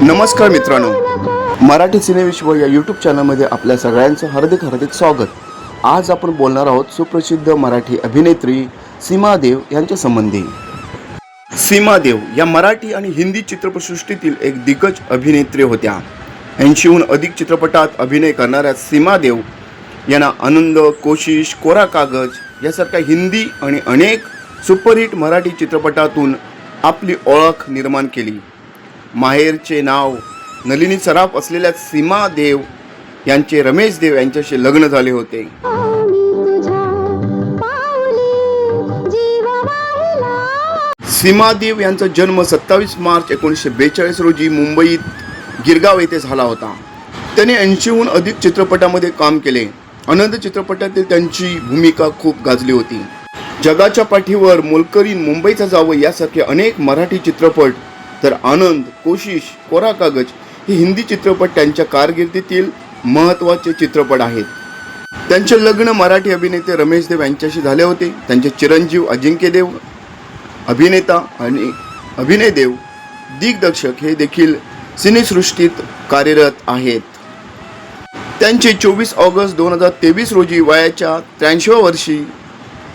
नमस्कार मित्रांनो, मराठी सिनेविश्व या यूट्यूब चॅनलमध्ये आपल्या सगळ्यांचं हार्दिक स्वागत. आज आपण बोलणार आहोत सुप्रसिद्ध मराठी अभिनेत्री सीमा देव यांच्या संबंधी. सीमा देव या मराठी आणि हिंदी चित्रपटसृष्टीतील एक दिग्गज अभिनेत्री होत्या. 80हून अधिक चित्रपटात अभिनय करणाऱ्या सीमा देव यांना आनंद, कोशिश, कोरा कागज यासारख्या हिंदी आणि अनेक सुपरहिट मराठी चित्रपटातून आपली ओळख निर्माण केली. माहेरचे नाव नलिनी सराफ असलेल्या सीमा देव यांचे रमेश देव यांच्याशी लग्न झाले होते. सीमा देव यांचा जन्म 27 मार्च 1942 रोजी मुंबईत गिरगाव येथे झाला होता. त्यांनी 80हून अधिक चित्रपटामध्ये काम केले. आनंद चित्रपटातील त्यांची भूमिका खूप गाजली होती. जगाच्या पाठीवर, मोलकरीण, मुंबईचा जावई यासारखे अनेक मराठी चित्रपट, तर आनंद, कोशिश, कोरा कागज हे हिंदी चित्रपट त्यांच्या कारकिर्दीतील महत्त्वाचे चित्रपट आहेत. त्यांचे लग्न मराठी अभिनेते रमेश देव यांच्याशी झाले होते. त्यांचे चिरंजीव अजिंक्य देव, अभिनेता आणि अभिनय देव दिग्दर्शक हे देखील सिनेसृष्टीत कार्यरत आहेत. त्यांचे 24 ऑगस्ट 2023 रोजी वयाच्या 83व्या वर्षी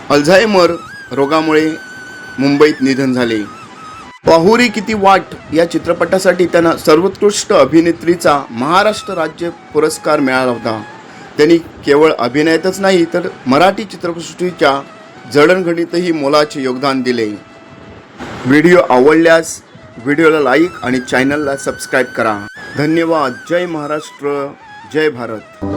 अल्झायमर रोगामुळे मुंबईत निधन झाले. पाहुरी किती वाट या चित्रपटासाठी त्यांना सर्वोत्कृष्ट अभिनेत्रीचा महाराष्ट्र राज्य पुरस्कार मिळाला होता. त्यांनी केवळ अभिनयातच नाही तर मराठी चित्रपटसृष्टीच्या जडणघडणीतही मोलाचे योगदान दिले. व्हिडिओ आवडल्यास व्हिडिओला लाईक आणि चॅनलला सबस्क्राईब करा. धन्यवाद. जय महाराष्ट्र, जय भारत.